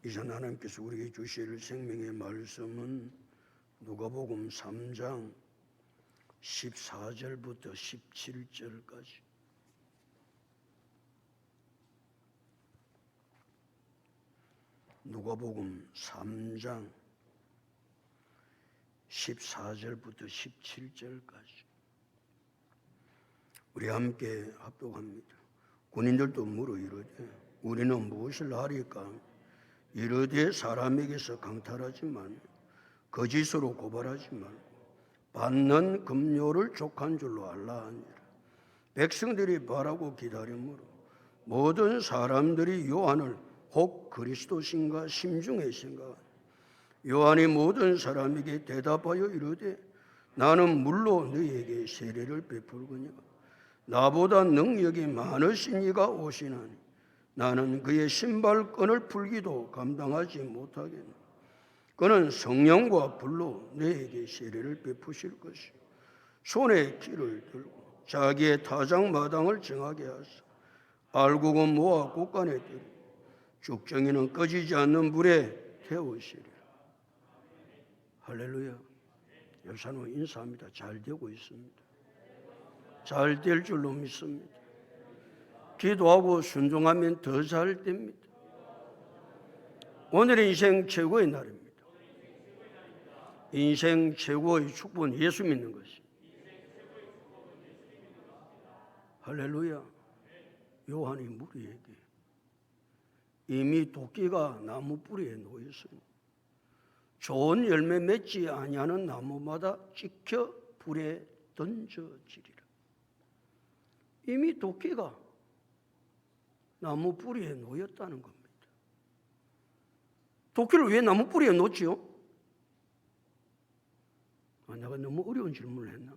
이전 하나님께서 우리에게 주실 생명의 말씀은 누가복음 3장 14절부터 17절까지. 누가복음 3장 14절부터 17절까지 우리 함께 합독합니다. 군인들도 물어 이르되 우리는 무엇을 하리까? 이르되 사람에게서 강탈하지만 거짓으로 고발하지만 받는 급료를 족한 줄로 알라 하니라. 백성들이 바라고 기다림으로 모든 사람들이 요한을 혹 그리스도신가 심중에 생각하니 요한이 모든 사람에게 대답하여 이르되 나는 물로 너희에게 세례를 베풀거니와 나보다 능력이 많으신 이가 오시나니 나는 그의 신발끈을 풀기도 감당하지 못하겠노. 그는 성령과 불로 너희에게 세례를 베푸실 것이요 손에 키를 들고 자기의 타작마당을 정하게 하사 알곡은 모아 곳간에 들이 죽정이는 꺼지지 않는 불에 태우시리라. 할렐루야. 여사님 인사합니다. 잘 되고 있습니다. 잘 될 줄로 믿습니다. 기도하고 순종하면 더 잘 됩니다. 오늘은 인생 최고의 날입니다. 인생 최고의 축복은 예수 믿는 것입니다. 할렐루야. 요한이 무리에게 이미 도끼가 나무 뿌리에 놓였으니 좋은 열매 맺지 아니하는 나무마다 찍혀 불에 던져지리라. 이미 도끼가 나무 뿌리에 놓였다는 겁니다. 도끼를 왜 나무 뿌리에 놓지요? 내가 너무 어려운 질문을 했나?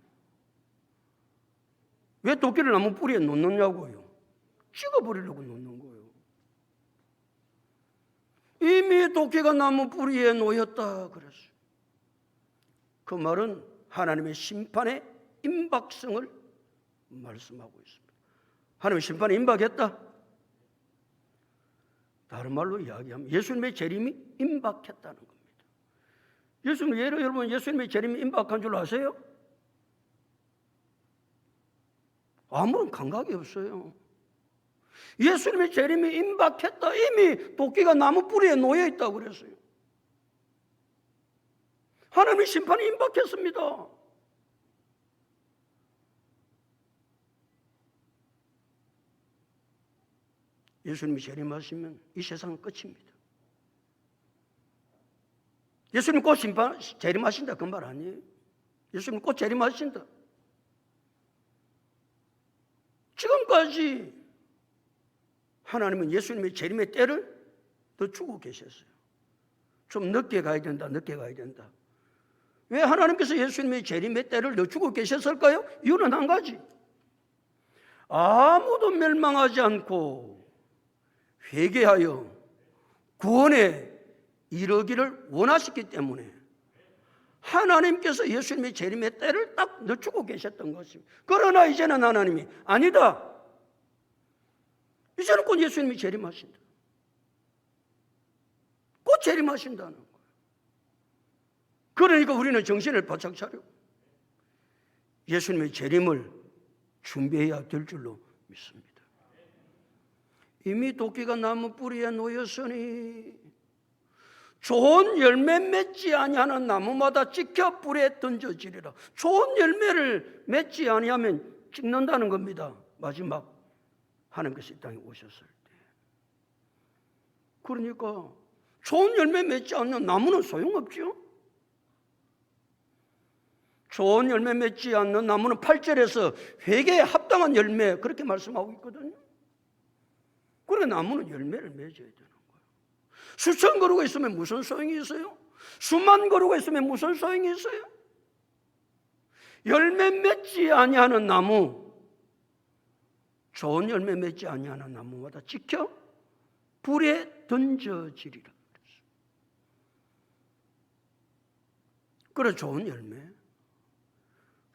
왜 도끼를 나무 뿌리에 놓느냐고요? 찍어버리려고 놓는 거예요. 이미 도끼가 나무 뿌리에 놓였다 그랬어요. 그 말은 하나님의 심판의 임박성을 말씀하고 있습니다. 하나님의 심판에 임박했다. 다른 말로 이야기하면 예수님의 재림이 임박했다는 겁니다. 여러분 예수님의 재림이 임박한 줄 아세요? 아무런 감각이 없어요. 예수님의 재림이 임박했다. 이미 도끼가 나무 뿌리에 놓여 있다고 그랬어요. 하나님의 심판이 임박했습니다. 예수님이 재림하시면 이 세상은 끝입니다. 예수님 곧 재림하신다 그 말 아니에요. 예수님 곧 재림하신다. 지금까지 하나님은 예수님의 재림의 때를 더 주고 계셨어요. 좀 늦게 가야 된다. 왜 하나님께서 예수님의 재림의 때를 더 주고 계셨을까요? 이유는 한 가지. 아무도 멸망하지 않고 회개하여 구원에 이르기를 원하셨기 때문에 하나님께서 예수님의 재림의 때를 딱 늦추고 계셨던 것입니다. 그러나 이제는 하나님이 아니다. 이제는 곧 예수님이 재림하신다. 곧 재림하신다는 거예요. 그러니까 우리는 정신을 바짝 차리고 예수님의 재림을 준비해야 될 줄로 믿습니다. 이미 도끼가 나무 뿌리에 놓였으니 좋은 열매 맺지 아니하는 나무마다 찍혀 불에 던져지리라. 좋은 열매를 맺지 아니하면 찍는다는 겁니다. 마지막 하나님께서 이 땅에 오셨을 때. 그러니까 좋은 열매 맺지 않는 나무는 소용없죠. 좋은 열매 맺지 않는 나무는 8절에서 회개에 합당한 열매 그렇게 말씀하고 있거든요. 그래 나무는 열매를 맺어야 되는 거예요. 수천 그루가 있으면 무슨 소용이 있어요? 수만 그루가 있으면 무슨 소용이 있어요? 열매 맺지 아니하는 나무, 좋은 열매 맺지 아니하는 나무마다 찍혀 불에 던져지리라. 그래 좋은 열매,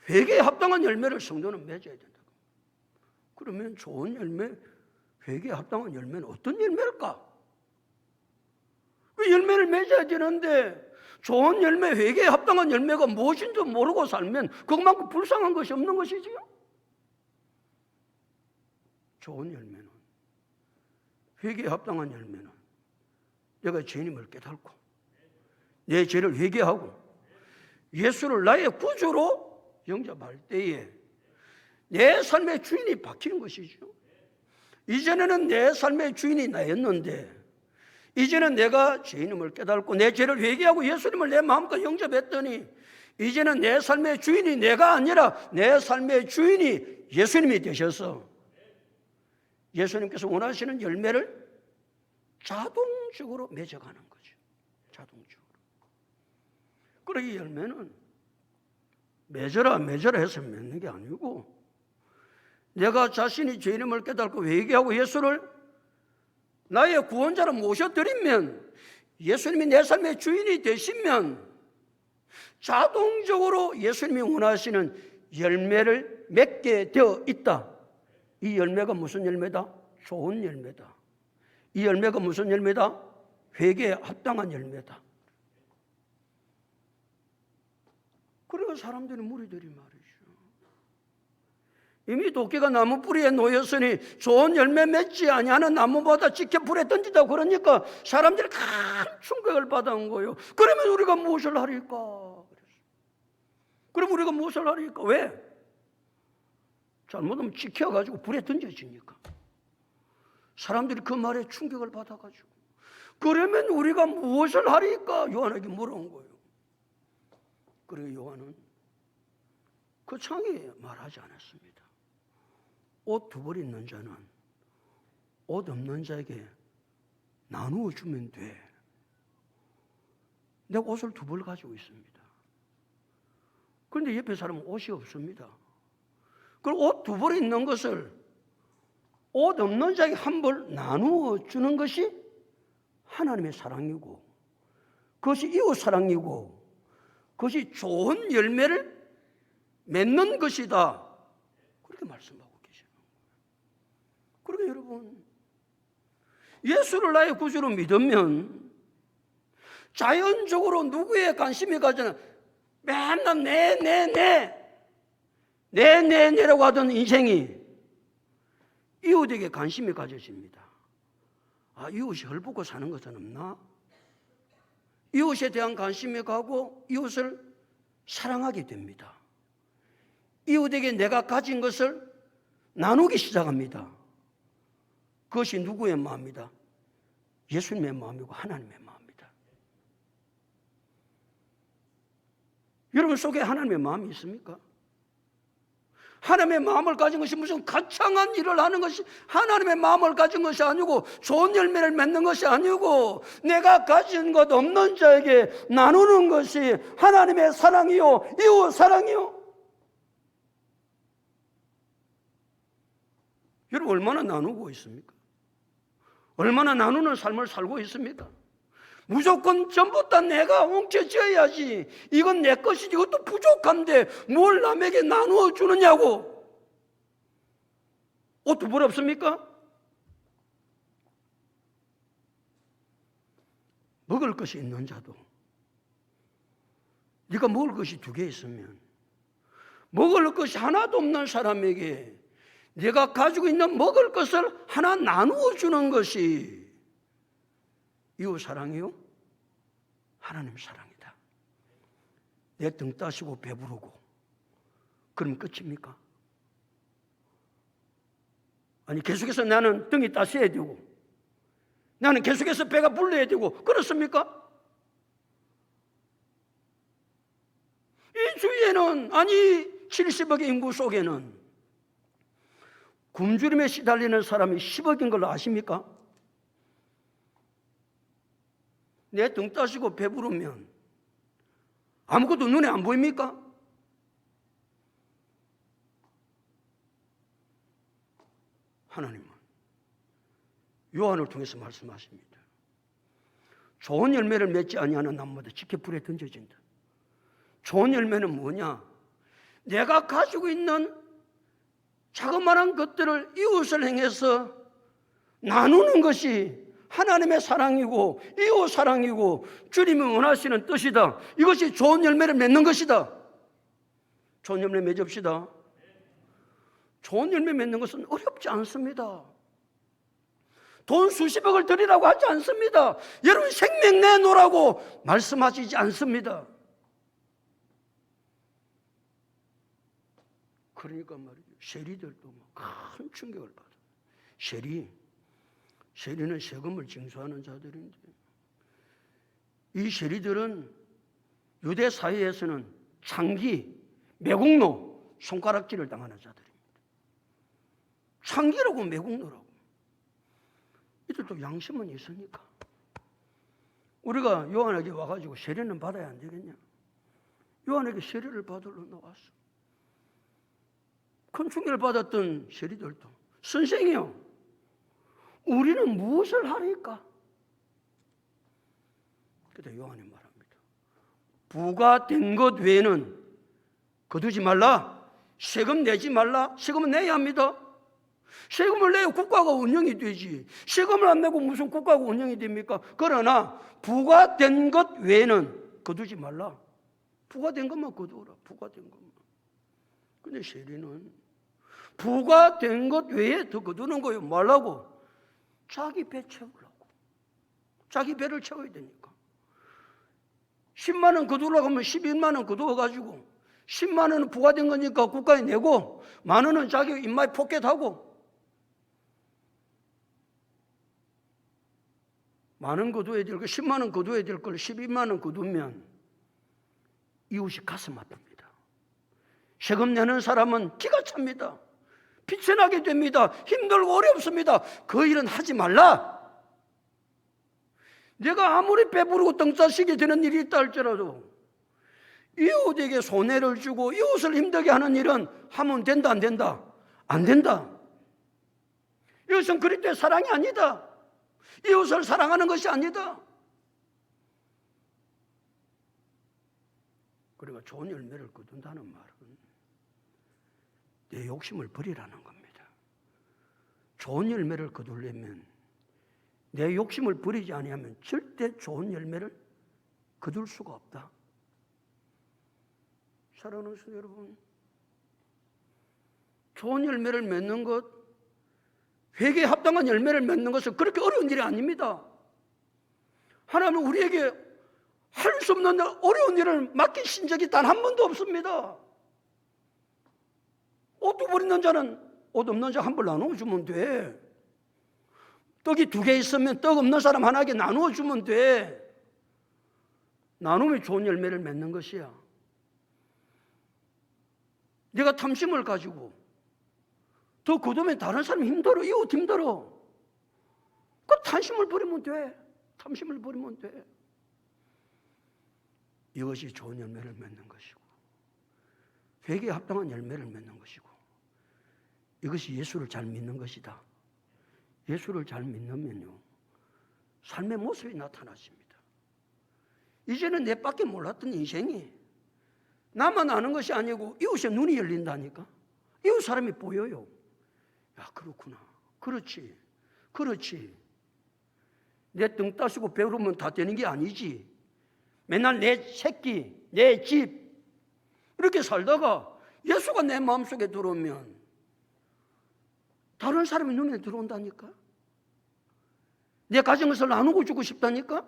회개에 합당한 열매를 성도는 맺어야 된다. 그러면 좋은 열매, 회개에 합당한 열매는 어떤 열매일까? 열매를 맺어야 되는데 좋은 열매, 회개에 합당한 열매가 무엇인지 모르고 살면 그것만큼 불쌍한 것이 없는 것이지요. 좋은 열매는, 회개에 합당한 열매는 내가 죄인임을 깨닫고 내 죄를 회개하고 예수를 나의 구주로 영접할 때에 내 삶의 주인이 바뀌는 것이죠. 이전에는 내 삶의 주인이 나였는데 이제는 내가 죄인임을 깨닫고 내 죄를 회개하고 예수님을 내 마음껏 영접했더니 이제는 내 삶의 주인이 내가 아니라 내 삶의 주인이 예수님이 되셔서 예수님께서 원하시는 열매를 자동적으로 맺어가는 거죠. 자동적으로. 그리고 이 열매는 맺어라 해서 맺는 게 아니고 내가 자신이 죄인임을 깨닫고 회개하고 예수를 나의 구원자로 모셔드리면 예수님이 내 삶의 주인이 되시면 자동적으로 예수님이 원하시는 열매를 맺게 되어 있다. 이 열매가 무슨 열매다? 좋은 열매다. 이 열매가 무슨 열매다? 회개에 합당한 열매다. 그래서 사람들이 무리들이 말이죠. 이미 도끼가 나무 뿌리에 놓였으니 좋은 열매 맺지 아니하는 나무보다 지켜 불에 던지다고 그러니까 사람들이 큰 충격을 받아온 거예요. 그러면 우리가 무엇을 하리까? 그럼 우리가 무엇을 하리까? 왜? 잘못하면 지켜가지고 불에 던져지니까. 사람들이 그 말에 충격을 받아가지고 그러면 우리가 무엇을 하리까? 요한에게 물어온 거예요. 그리고 요한은 그 창에 말하지 않았습니다. 옷 두 벌 있는 자는 옷 없는 자에게 나누어 주면 돼. 내가 옷을 두 벌 가지고 있습니다. 그런데 옆에 사람은 옷이 없습니다. 그럼 옷 두 벌 있는 것을 옷 없는 자에게 한 벌 나누어 주는 것이 하나님의 사랑이고 그것이 이웃 사랑이고 그것이 좋은 열매를 맺는 것이다. 그렇게 말씀하고 계시는 거예요. 그러니까 여러분, 예수를 나의 구주로 믿으면 자연적으로 누구에 관심이 가지나 맨날 내라고 하던 인생이 이웃에게 관심이 가져집니다. 아, 이웃이 헐벗고 사는 것은 없나? 이웃에 대한 관심이 가고 이웃을 사랑하게 됩니다. 이웃에게 내가 가진 것을 나누기 시작합니다. 그것이 누구의 마음이다? 예수님의 마음이고 하나님의 마음이다. 여러분 속에 하나님의 마음이 있습니까? 하나님의 마음을 가진 것이 무슨 거창한 일을 하는 것이 하나님의 마음을 가진 것이 아니고 좋은 열매를 맺는 것이 아니고 내가 가진 것 없는 자에게 나누는 것이 하나님의 사랑이요 이웃 사랑이요. 여러분 얼마나 나누고 있습니까? 얼마나 나누는 삶을 살고 있습니까? 무조건 전부 다 내가 엉켜져야지. 이건 내 것이지. 이것도 부족한데 뭘 남에게 나누어 주느냐고. 옷 두 벌 없습니까? 먹을 것이 있는 자도 네가 먹을 것이 두 개 있으면 먹을 것이 하나도 없는 사람에게 네가 가지고 있는 먹을 것을 하나 나누어 주는 것이 이웃 사랑이요? 하나님 사랑이다. 내 등 따시고 배부르고 그럼 끝입니까? 아니 계속해서 나는 등이 따셔야 되고 나는 계속해서 배가 불러야 되고 그렇습니까? 이 주위에는 아니 70억의 인구 속에는 굶주림에 시달리는 사람이 10억인 걸 아십니까? 내 등 따시고 배부르면 아무것도 눈에 안 보입니까? 하나님은 요한을 통해서 말씀하십니다. 좋은 열매를 맺지 아니하는 나무마다 지켜 불에 던져진다. 좋은 열매는 뭐냐? 내가 가지고 있는 자그마한 것들을 이웃을 행해서 나누는 것이 하나님의 사랑이고 이웃 사랑이고 주님이 원하시는 뜻이다. 이것이 좋은 열매를 맺는 것이다. 좋은 열매 맺읍시다. 좋은 열매 맺는 것은 어렵지 않습니다. 돈 수십억을 드리라고 하지 않습니다. 여러분 생명 내놓으라고 말씀하시지 않습니다. 그러니까 말이죠. 세리들도 큰 충격을 받아요. 세리는 세금을 징수하는 자들인데, 이 세리들은 유대 사회에서는 창기, 매국노, 손가락질을 당하는 자들입니다. 창기라고 매국노라고. 이들도 양심은 있으니까 우리가 요한에게 와가지고 세례는 받아야 안 되겠냐? 요한에게 세례를 받으러 나왔어. 큰 충격을 받았던 세리들도 선생이요, 우리는 무엇을 하리까? 그때 요한이 말합니다. 부가 된 것 외에는 거두지 말라. 세금 내지 말라. 세금은 내야 합니다. 세금을 내야 국가가 운영이 되지. 세금을 안 내고 무슨 국가가 운영이 됩니까? 그러나 부가 된 것 외에는 거두지 말라. 부가 된 것만 거두어라. 부가 된 것만. 근데 세리는 부가 된 것 외에 더 거두는 거예요. 뭐라고? 자기 배 채우려고. 자기 배를 채워야 되니까. 10만 원 거두려고 하면 11만 원 거두어가지고 10만 원은 부가 된 거니까 국가에 내고 만 원은 자기 입마에 포켓하고, 만 원 거두어야 될 거 10만 원 거두어야 될 걸 12만 원 거두면 이웃이 가슴 아픕니다. 세금 내는 사람은 기가 찹니다. 비천하게 됩니다. 힘들고 어렵습니다. 그 일은 하지 말라. 내가 아무리 배부르고 덩싸시게 되는 일이 있다 할지라도 이웃에게 손해를 주고 이웃을 힘들게 하는 일은 하면 된다 안 된다? 안 된다. 이것은 그리스도의 사랑이 아니다. 이웃을 사랑하는 것이 아니다. 그러니까 좋은 열매를 거둔다는 말은 내 욕심을 버리라는 겁니다. 좋은 열매를 거두려면 내 욕심을 버리지 아니하면 절대 좋은 열매를 거둘 수가 없다. 사랑하는 성도 여러분, 좋은 열매를 맺는 것, 회개에 합당한 열매를 맺는 것은 그렇게 어려운 일이 아닙니다. 하나님은 우리에게 할 수 없는 어려운 일을 맡기신 적이 단 한 번도 없습니다. 옷 두 벌 있는 자는 옷 없는 자 한 벌 나누어주면 돼. 떡이 2개 있으면 떡 없는 사람 하나에게 나누어주면 돼. 나눔이 좋은 열매를 맺는 것이야. 내가 탐심을 가지고 더 거두면 다른 사람이 힘들어. 이웃 힘들어. 그 탐심을 버리면 돼. 탐심을 버리면 돼. 이것이 좋은 열매를 맺는 것이고 회개에 합당한 열매를 맺는 것이고 이것이 예수를 잘 믿는 것이다. 예수를 잘 믿으면요 삶의 모습이 나타나십니다. 이제는 내 밖에 몰랐던 인생이 나만 아는 것이 아니고 이웃의 눈이 열린다니까. 이웃 사람이 보여요. 야, 그렇구나. 그렇지. 내 등 따시고 배우면 다 되는 게 아니지. 맨날 내 새끼, 내 집 이렇게 살다가 예수가 내 마음속에 들어오면 다른 사람의 눈에 들어온다니까. 내 가진 것을 나누고 주고 싶다니까.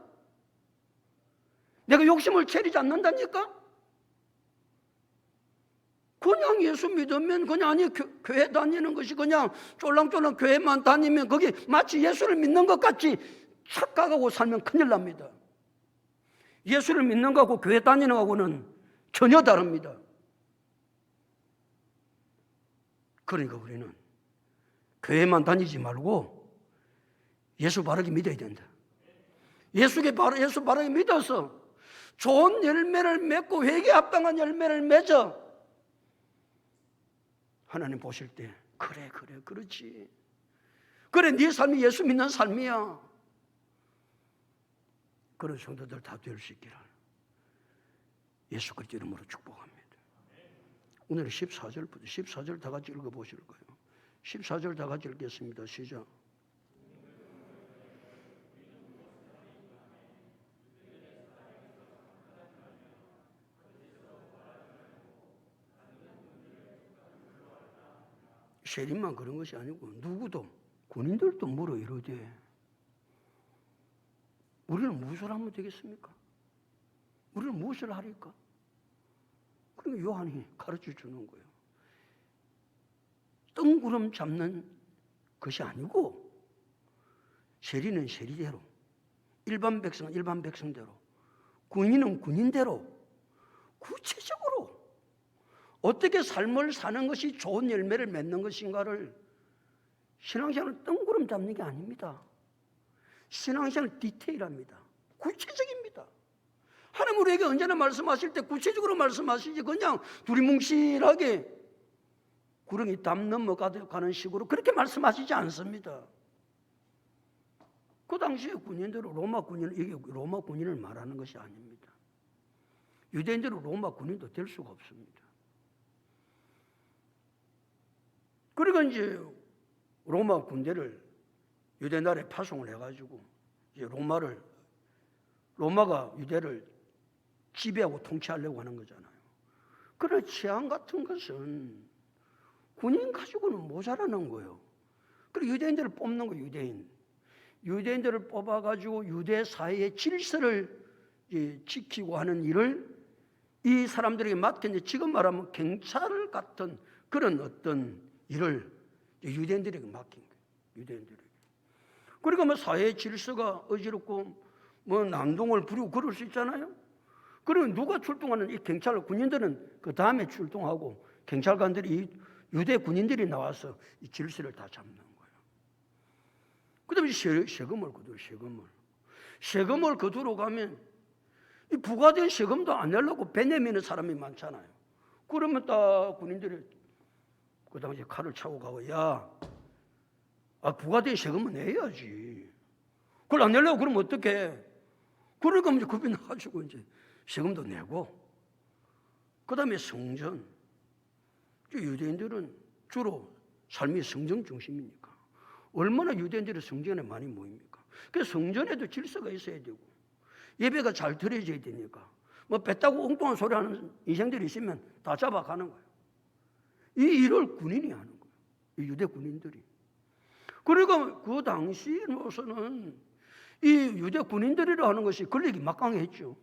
내가 욕심을 채리지 않는다니까. 그냥 예수 믿으면 그냥 아니 교회 다니는 것이 그냥 쫄랑쫄랑 교회만 다니면 거기 마치 예수를 믿는 것 같이 착각하고 살면 큰일 납니다. 예수를 믿는 것하고 교회 다니는 것하고는 전혀 다릅니다. 그러니까 우리는 교회만 다니지 말고 예수 바르게 믿어야 된다. 예수 바르게 믿어서 좋은 열매를 맺고 회개에 합당한 열매를 맺어 하나님 보실 때 그렇지. 그래 네 삶이 예수 믿는 삶이야. 그런 성도들 다 될 수 있기를 예수 그리스도 이름으로 축복합니다. 오늘 14절 다 같이 읽어보실 거예요. 14절 다 같이 읽겠습니다. 시작. 세린만 그런 것이 아니고 누구도 군인들도 물어 이러되 우리는 무엇을 하면 되겠습니까? 우리는 무엇을 하리까? 그러니까 요한이 가르쳐 주는 거예요. 뜬구름 잡는 것이 아니고 세리는 세리대로, 일반 백성은 일반 백성대로, 군인은 군인대로 구체적으로 어떻게 삶을 사는 것이 좋은 열매를 맺는 것인가를 신앙생활은 뜬구름 잡는 게 아닙니다. 신앙생활은 디테일합니다. 구체적입니다. 하나님 우리에게 언제나 말씀하실 때 구체적으로 말씀하시지 그냥 두리뭉실하게 구렁이 담 넘어가는 식으로 그렇게 말씀하시지 않습니다. 그 당시에 군인들은 이게 로마 군인을 말하는 것이 아닙니다. 유대인들은 로마 군인도 될 수가 없습니다. 그러니까 이제 로마 군대를 유대 나라에 파송을 해가지고 이제 로마가 유대를 지배하고 통치하려고 하는 거잖아요. 그러나 치안 같은 것은 군인 가지고는 모자라는 거예요. 그리고 유대인들을 뽑는 거예요. 유대인들을 뽑아가지고 유대 사회의 질서를 지키고 하는 일을 이 사람들에게 맡겼는데 지금 말하면 경찰 같은 그런 어떤 일을 유대인들에게 맡긴 거예요. 유대인들에게. 그러니까 뭐 사회의 질서가 어지럽고 뭐 난동을 부리고 그럴 수 있잖아요. 그러면 누가 출동하는 이 경찰 군인들은 그 다음에 출동하고 경찰관들이 이 유대 군인들이 나와서 이 질서를 다 잡는 거예요. 그 다음에 세금을 거둬요. 세금을 거두러 가면 이 부과된 세금도 안 내려고 배 내미는 사람이 많잖아요. 그러면 딱 군인들이 그 당시에 칼을 차고 가고 부과된 세금은 내야지. 그걸 안 내려고 그러면 어떡해? 그러니까 이제 겁이 나가지고 이제 세금도 내고 그 다음에 성전. 유대인들은 주로 삶이 성전 중심이니까 얼마나 유대인들이 성전에 많이 모입니까? 그래서 성전에도 질서가 있어야 되고 예배가 잘 드려져야 되니까 뭐 배 타고 엉뚱한 소리 하는 인생들이 있으면 다 잡아가는 거예요. 이 일을 군인이 하는 거예요. 이 유대 군인들이. 그러니까 그 당시로서는 이 유대 군인들이라 하는 것이 권력이 막강했죠.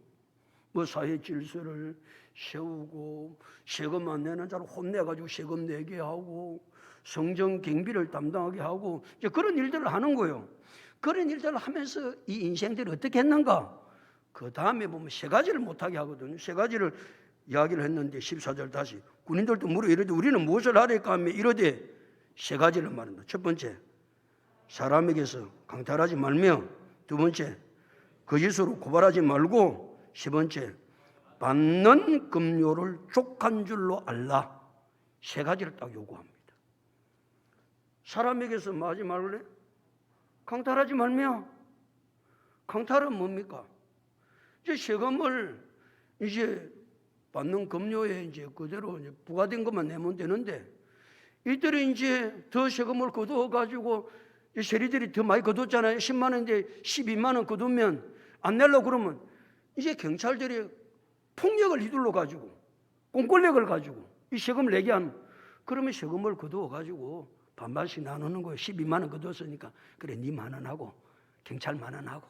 뭐 사회 질서를 세우고 세금 안 내는 자를 혼내가지고 세금 내게 하고 성전 경비를 담당하게 하고 이제 그런 일들을 하는 거예요. 그런 일들을 하면서 이 인생들이 어떻게 했는가? 그 다음에 보면 세 가지를 못하게 하거든요. 세 가지를 이야기를 했는데 14절 다시 군인들도 물어 이러되 우리는 무엇을 하리까 하며 이러되 세 가지를 말합니다. 첫 번째, 사람에게서 강탈하지 말며, 두 번째, 거짓으로 고발하지 말고, 세 번째, 받는 급료를 족한 줄로 알라. 세 가지를 딱 요구합니다. 사람에게서 뭐 하지 말래? 강탈하지 말며. 강탈은 뭡니까? 이제 세금을 이제 받는 급료에 이제 그대로 이제 부과된 것만 내면 되는데 이들이 이제 더 세금을 거둬가지고 세리들이 더 많이 거뒀잖아요. 10만 원인데 12만 원 거두면 안 내려고 그러면 이제 경찰들이 폭력을 휘둘러 가지고 공권력을 가지고 이 세금을 내게 하면 그러면 세금을 거두어 가지고 반반씩 나누는 거예요. 12만 원 거두었으니까 그래 네 만 원 하고 경찰 만 원 하고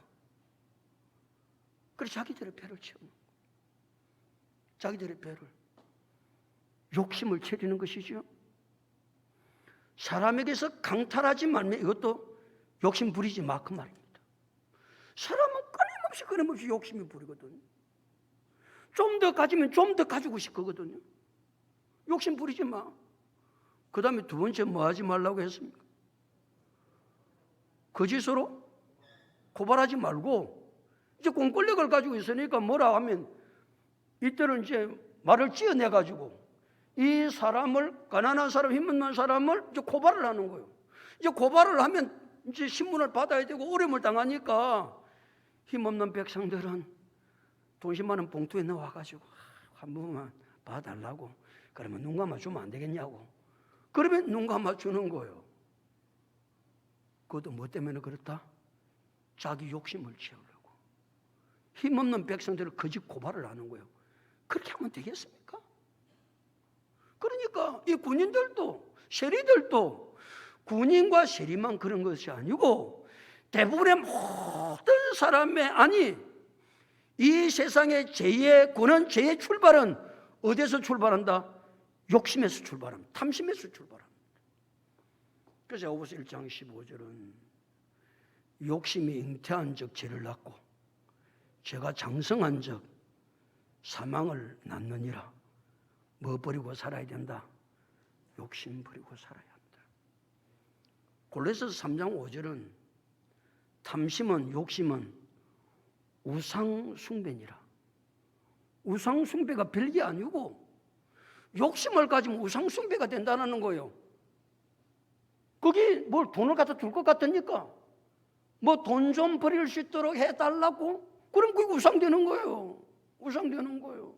그래 자기들의 배를 채우는 거예요. 자기들의 배를 욕심을 채리는 것이죠. 사람에게서 강탈하지 말며 이것도 욕심 부리지 마 그 말입니다. 사람은 끊임없이 욕심이 부리거든요. 좀 더 가지면 좀 더 가지고 싶거든요. 욕심 부리지 마. 그 다음에 두 번째 뭐 하지 말라고 했습니까? 거짓으로 고발하지 말고 이제 공권력을 가지고 있으니까 뭐라 하면 이때는 이제 말을 찌어내가지고 이 사람을 가난한 사람, 힘없는 사람을 이제 고발을 하는 거예요. 이제 고발을 하면 이제 신문을 받아야 되고 어려움을 당하니까 힘없는 백성들은 돈 10만 원 봉투에 넣어가지고 한 번만 봐달라고 그러면 눈 감아주면 안 되겠냐고. 그러면 눈 감아주는 거예요. 그것도 뭐 때문에 그렇다? 자기 욕심을 채우려고. 힘없는 백성들을 거짓 고발을 하는 거예요. 그렇게 하면 되겠습니까? 그러니까 이 군인들도 세리들도 군인과 세리만 그런 것이 아니고 대부분의 모든 사람의, 아니 이 세상의 죄의 근원, 죄의 출발은 어디에서 출발한다? 욕심에서 출발합니다. 탐심에서 출발합니다. 그래서 야고보서 1장 15절은 욕심이 잉태한 적 죄를 낳고 죄가 장성한 적 사망을 낳느니라. 뭐 버리고 살아야 된다? 욕심 버리고 살아야 합니다. 골로새서 3장 5절은 탐심은, 욕심은 우상 숭배니라. 우상 숭배가 별게 아니고 욕심을 가지면 우상 숭배가 된다는 거예요. 거기 뭘 돈을 갖다 줄 것 같으니까 뭐 돈 좀 버릴 수 있도록 해달라고? 그럼 그게 우상되는 거예요. 우상되는 거예요.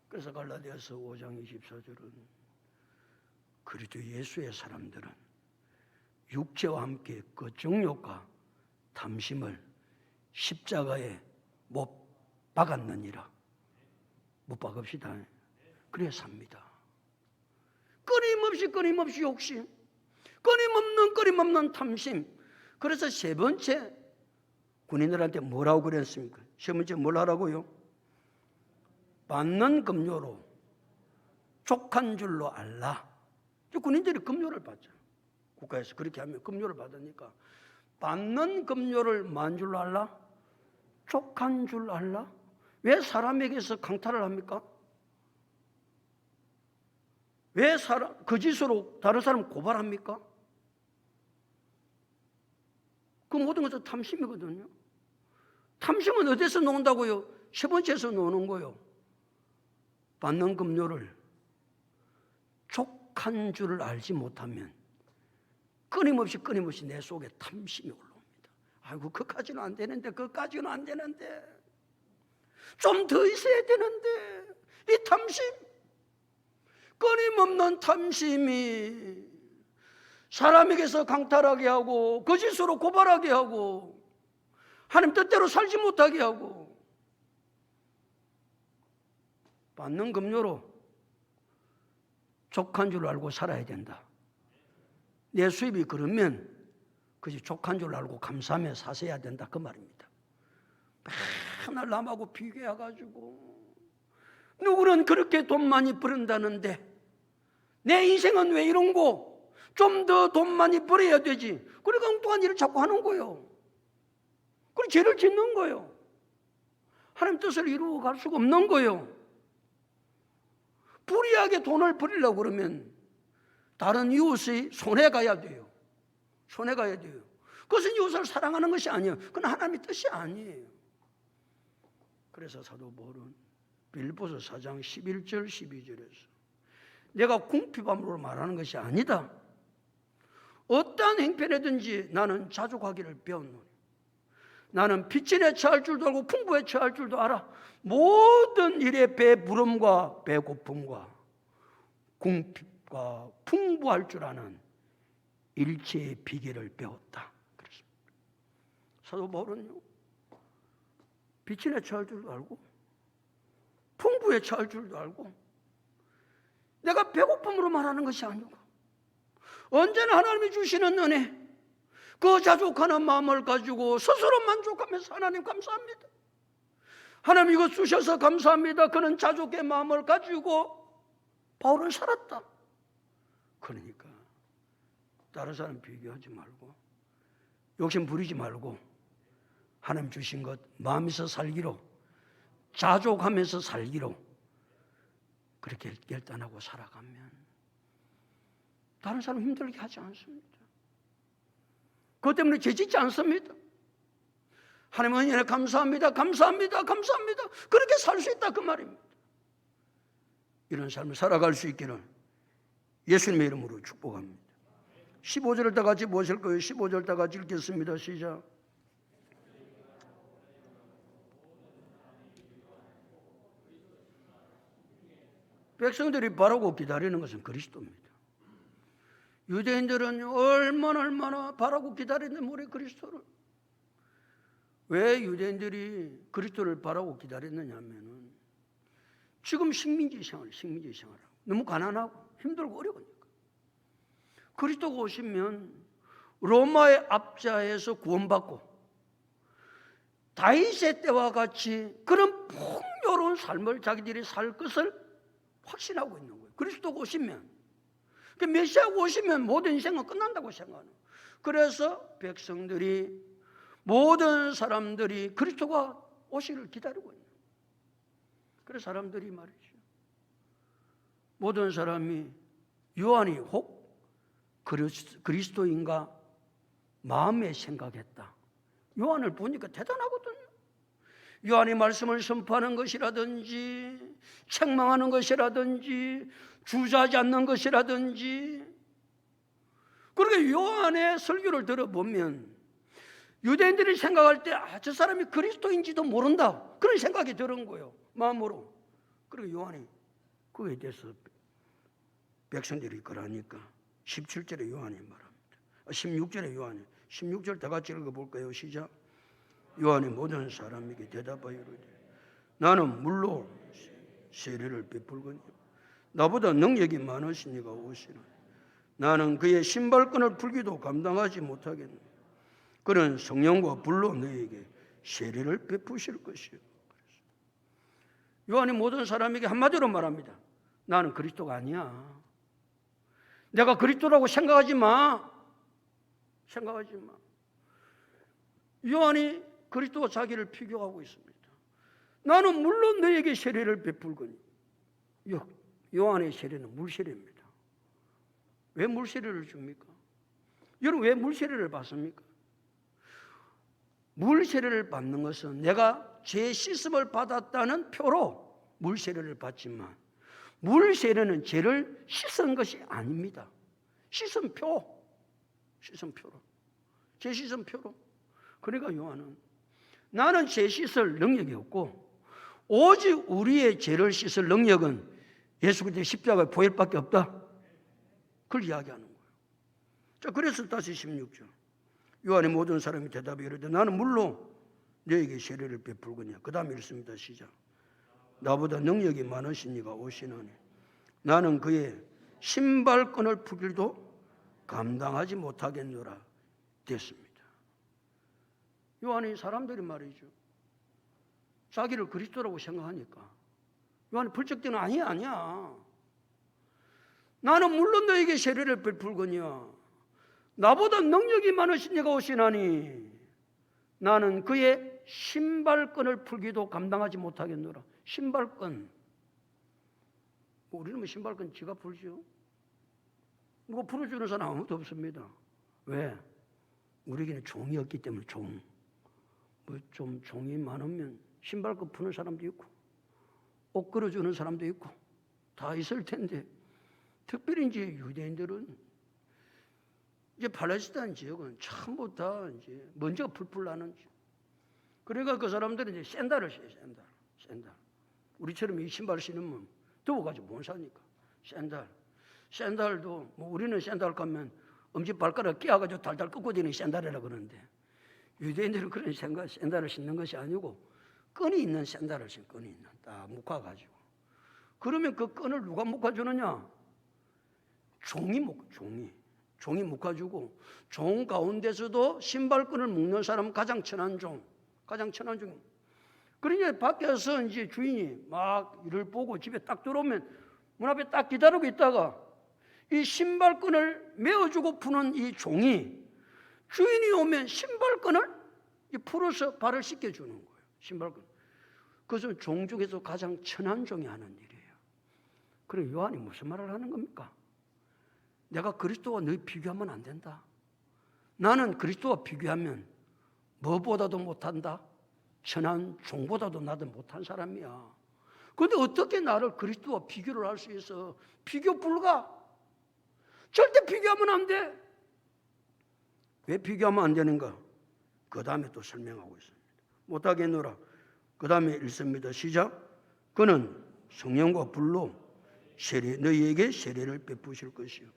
그래서 갈라디아서 5장 24절은 그리스도 예수의 사람들은 육체와 함께 그 정욕과 탐심을 십자가에 못 박았느니라. 못 박읍시다. 그래 삽니다. 끊임없이 욕심, 끊임없는 탐심. 그래서 세 번째 군인들한테 뭐라고 그랬습니까? 세 번째 뭘 하라고요? 받는 급료로 족한 줄로 알라. 군인들이 급료를 받죠. 국가에서 그렇게 하면 급료를 받으니까 받는 급료를 만 줄로 알라? 족한 줄 알라? 왜 사람에게서 강탈을 합니까? 왜 거짓으로 다른 사람 고발합니까? 그 모든 것은 탐심이거든요. 탐심은 어디서 나온다고요? 세 번째에서 나오는 거예요. 받는 급료를 족한 줄을 알지 못하면 끊임없이 내 속에 탐심이 올라옵니다. 아이고 그까지는 안 되는데, 그까지는 안 되는데, 좀 더 있어야 되는데, 이 탐심, 끊임없는 탐심이 사람에게서 강탈하게 하고 거짓으로 고발하게 하고 하나님 뜻대로 살지 못하게 하고, 받는 급료로 족한 줄 알고 살아야 된다. 내 수입이 그러면 그지 족한 줄 알고 감사하며 사셔야 된다, 그 말입니다. 맨날 남하고 비교해가지고 누구는 그렇게 돈 많이 벌은다는데 내 인생은 왜 이런 거? 좀 더 돈 많이 벌어야 되지. 그러니까 엉뚱한 일을 자꾸 하는 거예요. 그리고 죄를 짓는 거예요. 하나님 뜻을 이루어 갈 수가 없는 거예요. 불이하게 돈을 벌이려고 그러면 다른 이웃이 손해가야 돼요. 손해가야 돼요. 그것은 이웃을 사랑하는 것이 아니에요. 그건 하나님의 뜻이 아니에요. 그래서 사도 바울은 빌립보서 4장 11절 12절에서 내가 궁핍함으로 말하는 것이 아니다. 어떠한 행편이든지 나는 자족하기를 배웠노니 나는 빚진에 처할 줄도 알고 풍부에 처할 줄도 알아. 모든 일에 배부름과 배고픔과 궁핍과 풍부할 줄 아는 일체의 비결을 배웠다. 그렇습니다. 사도 바울은요, 빚진에 처할 줄도 알고 풍부에 처할 줄도 알고, 내가 배고픔으로 말하는 것이 아니고 언제나 하나님이 주시는 은혜, 그 자족하는 마음을 가지고 스스로 만족하면서 하나님 감사합니다. 하나님 이거 주셔서 감사합니다. 그는 자족의 마음을 가지고 바울은 살았다. 그러니까 다른 사람 비교하지 말고 욕심 부리지 말고 하나님 주신 것 마음에서 살기로, 자족하면서 살기로 그렇게 결단하고 살아가면 다른 사람 힘들게 하지 않습니다. 그것 때문에 죄짓지 않습니다. 하나님 은혜에 감사합니다. 감사합니다. 감사합니다. 그렇게 살 수 있다, 그 말입니다. 이런 삶을 살아갈 수 있기를 예수님의 이름으로 축복합니다. 15절을 다 같이 보실 거예요. 15절 다 같이 읽겠습니다. 시작. 백성들이 바라고 기다리는 것은 그리스도입니다. 유대인들은 얼마나 바라고 기다리는 우리 그리스도를. 왜 유대인들이 그리스도를 바라고 기다렸느냐 하면은 지금 식민지 생활 너무 가난하고 힘들고 어려우니까. 그리스도가 오시면 로마의 압자에서 구원받고 다윗의 때와 같이 그런 풍요로운 삶을 자기들이 살 것을 확신하고 있는 거예요. 그리스도가 오시면, 메시아가 오시면 모든 인생은 끝난다고 생각하는 거예요. 그래서 백성들이, 모든 사람들이 그리스도가 오시기를 기다리고 있는 거예요. 그래서 사람들이 말이죠, 모든 사람이 요한이 혹 그리스도인가 마음에 생각했다. 요한을 보니까 대단하거든요. 요한이 말씀을 선포하는 것이라든지 책망하는 것이라든지 주저하지 않는 것이라든지, 그러니까 요한의 설교를 들어보면 유대인들이 생각할 때 저 사람이 그리스도인지도 모른다, 그런 생각이 드는 거예요, 마음으로. 그리고 요한이 그에 대해서 백성들이 그러니까 17절에 요한이 말합니다. 16절에 요한이, 16절 다 같이 읽어볼까요? 시작. 요한이 모든 사람에게 대답하여 이르되 나는 물로 세례를 베풀거니와 나보다 능력이 많으신 이가 오시나 나는 그의 신발끈을 풀기도 감당하지 못하겠노. 그는 성령과 불로 너희에게 세례를 베푸실 것이요. 요한이 모든 사람에게 한마디로 말합니다. 나는 그리스도가 아니야. 내가 그리스도라고 생각하지 마. 생각하지 마. 요한이 그리스도와 자기를 비교하고 있습니다. 나는 물론 너에게 세례를 베풀거니. 요한의 세례는 물세례입니다. 왜 물세례를 줍니까? 여러분, 왜 물세례를 받습니까? 물세례를 받는 것은 내가 죄 씻음을 받았다는 표로 물세례를 받지만, 물세례는 죄를 씻은 것이 아닙니다. 씻은 표로, 죄 씻은 표로. 그러니까 요한은 나는 죄 씻을 능력이 없고 오직 우리의 죄를 씻을 능력은 예수 그리스도의 십자가의 보혈밖에 없다, 그걸 이야기하는 거예요. 자, 그래서 다시 16절. 요한의 모든 사람이 대답이 이르되 나는 물로 너에게 세례를 베풀거니와. 그 다음에 읽습니다. 시작. 나보다 능력이 많으신 이가 오시나니 나는 그의 신발끈을 풀기도 감당하지 못하겠노라 됐습니다. 요한이 사람들이 말이죠, 자기를 그리스도라고 생각하니까 요한이 불적 때는 아니야. 나는 물론 너에게 세례를 베풀거니와 나보다 능력이 많으신 이가 오시나니 나는 그의 신발끈을 풀기도 감당하지 못하겠노라. 신발끈, 우리는 뭐 신발끈 지가 풀죠. 누가 풀어주는 사람 아무도 없습니다. 왜? 우리에게는 종이 없기 때문에. 좀 종이 많으면 신발끈 푸는 사람도 있고 옷 걸어주는 사람도 있고 다 있을 텐데, 특별히 이제 유대인들은 이제 팔레스타인 지역은 전부 다 이제 먼저 풀풀 나는 지역. 그러니까 그 사람들은 이제 샌들을 신어요. 샌들. 우리처럼 이 신발 신으면 더워가지고 못 사니까 샌들도 뭐 우리는 샌들 가면 엄지발가락 끼어가지고 달달 꺾고 다니는 샌들이라 그러는데, 유대인들은 그런 샌들을 신는 것이 아니고 끈이 있는 샌들을 신는, 끈이 있는 딱 묶어가지고. 그러면 그 끈을 누가 묶어주느냐? 종이 묶어주고, 종 가운데서도 신발끈을 묶는 사람은 가장 천한 종. 그러니까 밖에서 이제 주인이 막 일을 보고 집에 딱 들어오면 문 앞에 딱 기다리고 있다가 이 신발끈을 메어주고 푸는 이 종이, 주인이 오면 신발끈을 풀어서 발을 씻겨주는 거예요. 신발끈. 그것은 종 중에서 가장 천한 종이 하는 일이에요. 그럼 요한이 무슨 말을 하는 겁니까? 내가 그리스도와 너희 비교하면 안 된다. 나는 그리스도와 비교하면 뭐보다도 못한다. 천한 종보다도 나도 못한 사람이야. 그런데 어떻게 나를 그리스도와 비교를 할 수 있어? 비교 불가. 절대 비교하면 안 돼. 왜 비교하면 안 되는가? 그 다음에 또 설명하고 있습니다. 못하겠노라. 그 다음에 읽습니다. 시작. 그는 성령과 불로 너희에게 세례를 베푸실 것이요.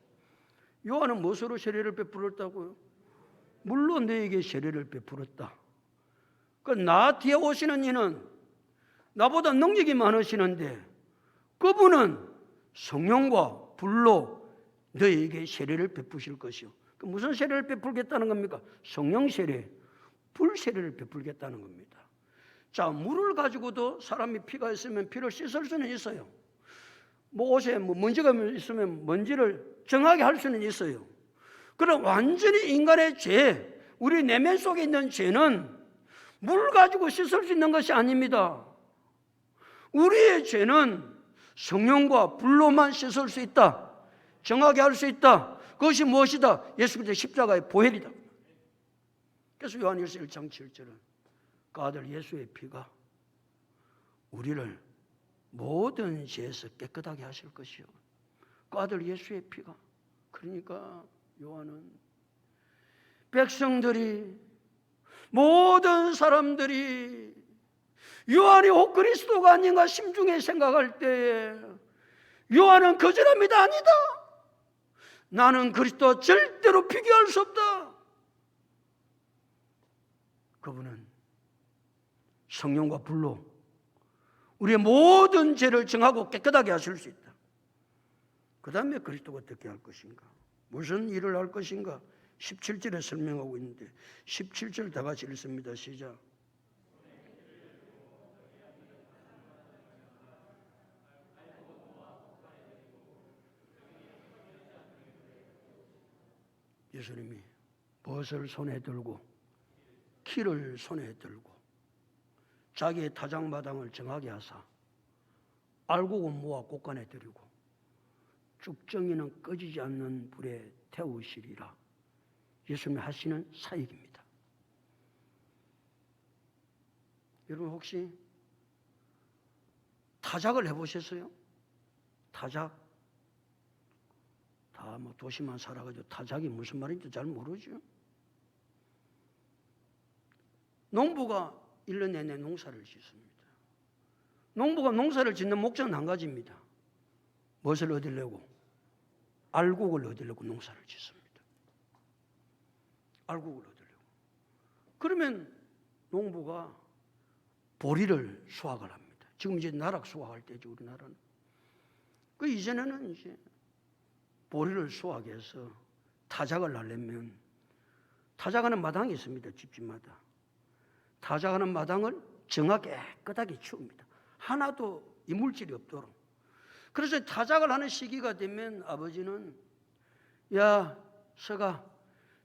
요한은 무엇으로 세례를 베풀었다고요? 물로 너희에게 세례를 베풀었다. 나 뒤에 오시는 이는 나보다 능력이 많으시는데 그분은 성령과 불로 너희에게 세례를 베푸실 것이요. 그 무슨 세례를 베풀겠다는 겁니까? 성령 세례, 불 세례를 베풀겠다는 겁니다. 자, 물을 가지고도 사람이 피가 있으면 피를 씻을 수는 있어요. 뭐 옷에 먼지가 있으면 먼지를 정하게 할 수는 있어요. 그럼 완전히 인간의 죄, 우리 내면 속에 있는 죄는 물 가지고 씻을 수 있는 것이 아닙니다. 우리의 죄는 성령과 불로만 씻을 수 있다. 정하게 할 수 있다. 그것이 무엇이다? 예수 그리스도의 십자가의 보혈이다. 그래서 요한일서 1장 7절은 그 아들 예수의 피가 우리를 모든 죄에서 깨끗하게 하실 것이요. 그 아들 예수의 피가. 그러니까 요한은 백성들이, 모든 사람들이 요한이 혹 그리스도가 아닌가 심중에 생각할 때에 요한은 거절합니다. 아니다. 나는 그리스도와 절대로 비교할 수 없다. 그분은 성령과 불로 우리의 모든 죄를 정하고 깨끗하게 하실 수 있다. 그 다음에 그리스도가 어떻게 할 것인가? 무슨 일을 할 것인가? 17절에 설명하고 있는데 17절 다 같이 읽습니다. 시작. 예수님이 벗을 손에 들고 키를 손에 들고 자기의 타작마당을 정하게 하사 알곡은 모아 곳간에 들이고 쭉정이는 꺼지지 않는 불에 태우시리라. 예수님이 하시는 사역입니다. 여러분 혹시 타작을 해보셨어요? 타작? 다 뭐 도시만 살아가지고 타작이 무슨 말인지 잘 모르죠. 농부가 1년 내내 농사를 짓습니다. 농부가 농사를 짓는 목적은 한 가지입니다. 무엇을 얻으려고? 알곡을 얻으려고 농사를 짓습니다. 알곡을 얻으려고. 그러면 농부가 보리를 수확을 합니다. 지금 이제 나락 수확할 때죠, 우리나라는. 그 이전에는 이제 보리를 수확해서 타작을 하려면 타작하는 마당이 있습니다. 집집마다. 타작하는 마당을 정하게 깨끗하게 치웁니다. 하나도 이물질이 없도록. 그래서 타작을 하는 시기가 되면 아버지는 야 서가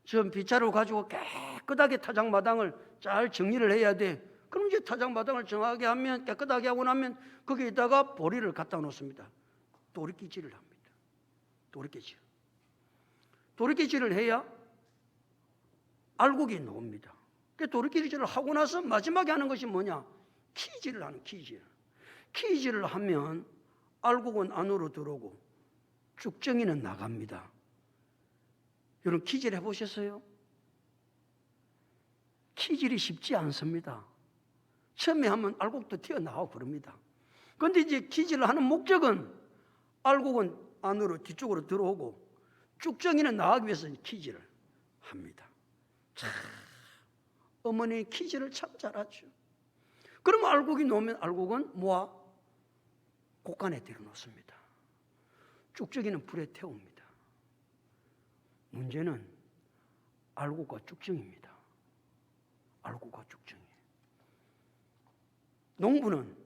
저 빗자루 가지고 깨끗하게 타작 마당을 잘 정리를 해야 돼. 그럼 이제 타작 마당을 정하게 하면 깨끗하게 하고 나면 거기에다가 보리를 갖다 놓습니다. 도리끼질을 합니다. 도리끼질. 도리끼질을 해야 알곡이 나옵니다. 그 도리끼질을 하고 나서 마지막에 하는 것이 뭐냐? 키질을 하는 키질. 키질을 하면 알곡은 안으로 들어오고 쭉정이는 나갑니다. 여러분 키질 해보셨어요? 키질이 쉽지 않습니다. 처음에 하면 알곡도 튀어나오고 그럽니다. 그런데 이제 키질을 하는 목적은 알곡은 안으로 뒤쪽으로 들어오고 쭉정이는 나가기 위해서 키질을 합니다. 자, 어머니 키질을 참 잘하죠. 그러면 알곡이 놓으면 알곡은 모아 곳간에 들여놓습니다. 쭉정이는 불에 태웁니다. 문제는 알곡과 쭉정입니다. 알곡과 쭉정이. 농부는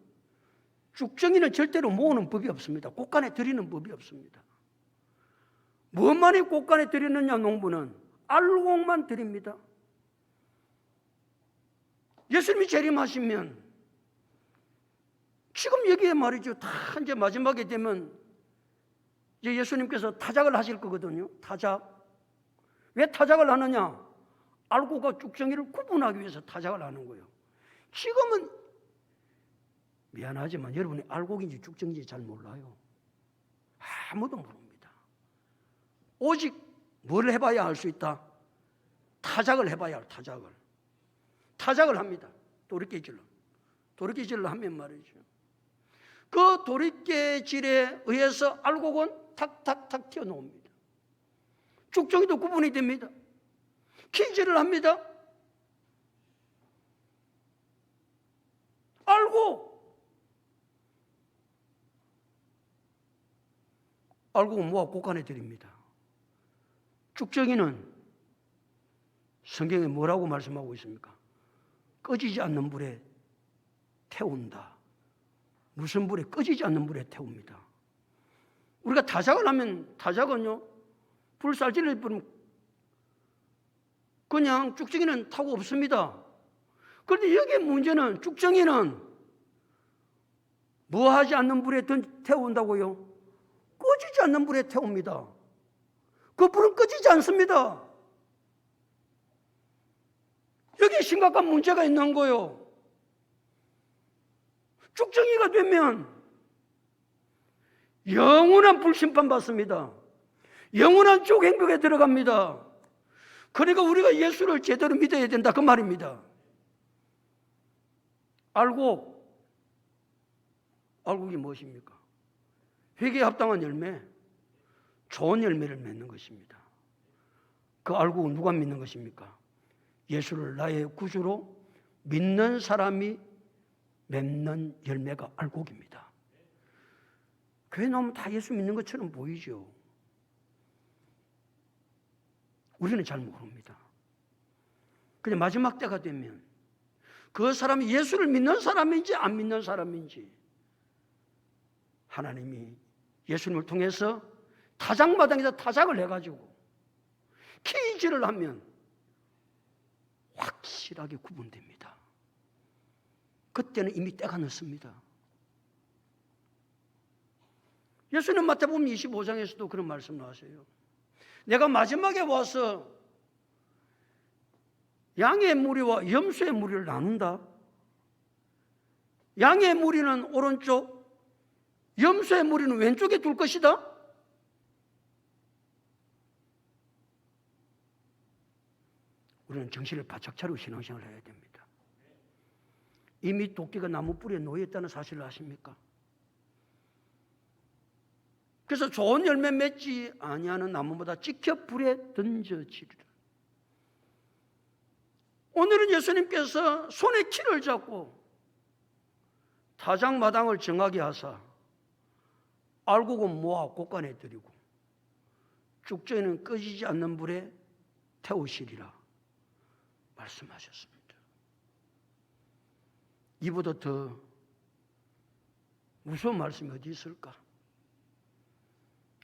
쭉정이는 절대로 모으는 법이 없습니다. 곳간에 들이는 법이 없습니다. 무엇만이 곳간에 들이느냐? 농부는 알곡만 들입니다. 예수님이 재림하시면 지금 여기에 말이죠. 다 이제 마지막에 되면 이제 예수님께서 타작을 하실 거거든요. 타작. 왜 타작을 하느냐? 알곡과 쭉정이를 구분하기 위해서 타작을 하는 거예요. 지금은 미안하지만 여러분이 알곡인지 쭉정인지 잘 몰라요. 아무도 모릅니다. 오직 뭘 해봐야 알 수 있다? 타작을 해봐야 할 타작을. 타작을 합니다. 도리깨질로. 도리깨질로 하면 말이죠. 그 도리깨질에 의해서 알곡은 탁탁탁 튀어나옵니다. 쭉정이도 구분이 됩니다. 키질을 합니다. 알고 모아 곳간에 드립니다. 쭉정이는 성경에 뭐라고 말씀하고 있습니까? 꺼지지 않는 불에 태운다. 무슨 불에? 꺼지지 않는 불에 태웁니다. 우리가 타작을 하면, 타작은요, 불살질을 뿌리면 그냥 쭉정이는 타고 없습니다. 그런데 여기에 문제는, 쭉정이는 뭐 하지 않는 불에 태운다고요? 꺼지지 않는 불에 태웁니다. 그 불은 꺼지지 않습니다. 여기 심각한 문제가 있는 거예요. 쭉정이가 되면 영원한 불심판 받습니다. 영원한 족행벽에 들어갑니다. 그러니까 우리가 예수를 제대로 믿어야 된다 그 말입니다. 알곡이 무엇입니까? 회개에 합당한 열매, 좋은 열매를 맺는 것입니다. 그 알곡은 누가 믿는 것입니까? 예수를 나의 구주로 믿는 사람이 맺는 열매가 알곡입니다. 교회 나오면 다 예수 믿는 것처럼 보이죠. 우리는 잘 모릅니다. 근데 마지막 때가 되면 그 사람이 예수를 믿는 사람인지 안 믿는 사람인지 하나님이 예수님을 통해서 타작마당에서 타작을 해가지고 퀴즈를 하면 확실하게 구분됩니다. 그때는 이미 때가 늦습니다. 예수님 마태복음 25장에서도 그런 말씀 나왔어요. 내가 마지막에 와서 양의 무리와 염소의 무리를 나눈다. 양의 무리는 오른쪽, 염소의 무리는 왼쪽에 둘 것이다. 우리는 정신을 바짝 차리고 신앙생활을 해야 됩니다. 이미 도끼가 나무 뿌리에 놓여있다는 사실을 아십니까? 그래서 좋은 열매 맺지 아니하는 나무보다 찍혀 불에 던져지리라. 오늘은 예수님께서 손에 키를 잡고 타작마당을 정하게 하사 알곡은 모아 곳간에 들이고 쭉정이는 꺼지지 않는 불에 태우시리라 말씀하셨습니다. 이보다 더 무서운 말씀이 어디 있을까?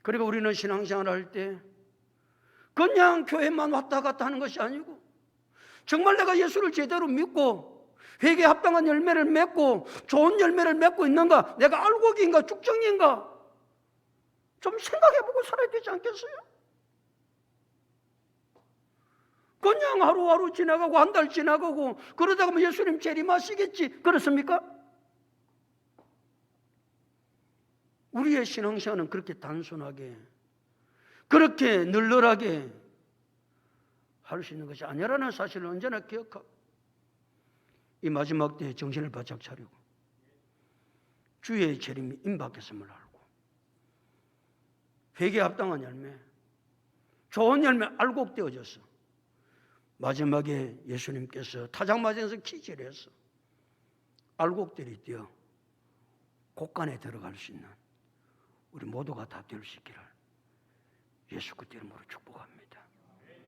그리고 우리는 신앙생활을 할 때 그냥 교회만 왔다 갔다 하는 것이 아니고 정말 내가 예수를 제대로 믿고 회개에 합당한 열매를 맺고 좋은 열매를 맺고 있는가? 내가 알곡인가 쭉정인가? 좀 생각해보고 살아야 되지 않겠어요? 그냥 하루하루 지나가고 한 달 지나가고 그러다가 뭐 예수님 재림하시겠지 그렇습니까? 우리의 신앙생활은 그렇게 단순하게 그렇게 널널하게 할 수 있는 것이 아니라는 사실을 언제나 기억하고 이 마지막 때에 정신을 바짝 차리고 주의 재림이 임박했음을 알고 회개에 합당한 열매, 좋은 열매 알곡되어져서 마지막에 예수님께서 타작마당에서 퀴즈를 해서 알곡들이 되어 곳간에 들어갈 수 있는 우리 모두가 다 될 수 있기를 예수 그리스도 이름으로 축복합니다.